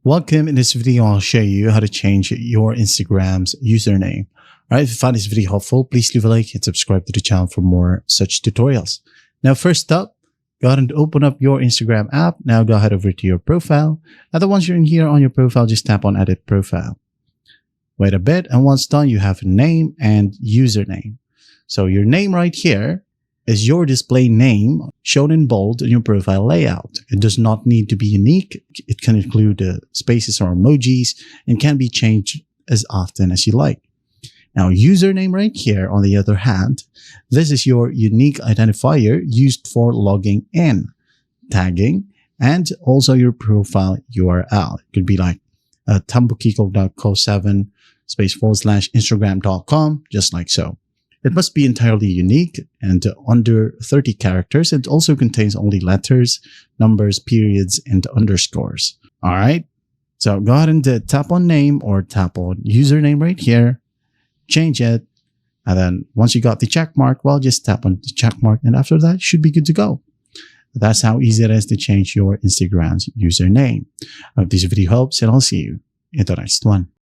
Welcome. In this video, I'll show you how to change your Instagram's username. All right, if you find this video helpful, please leave a like and subscribe to the channel for more such tutorials. Now, first up, go ahead and open up your Instagram app. Now go ahead over to your profile. Now, once you're in here on your profile, just tap on Edit Profile. Wait a bit, and once done, you have a name and username. So your name right here is your display name shown in bold in your profile layout. It does not need to be unique. It can include spaces or emojis and can be changed as often as you like. Now, username right here, on the other hand, this is your unique identifier used for logging in, tagging, and also your profile URL. It could be like tambukiko.co7/instagram.com, just like so. It must be entirely unique and under 30 characters. It also contains only letters, numbers, periods, and underscores. All right. So go ahead and tap on name or tap on username right here. Change it. And then once you got the check mark, well, just tap on the check mark. And after that, you should be good to go. That's how easy it is to change your Instagram's username. I hope this video helps, and I'll see you in the next one.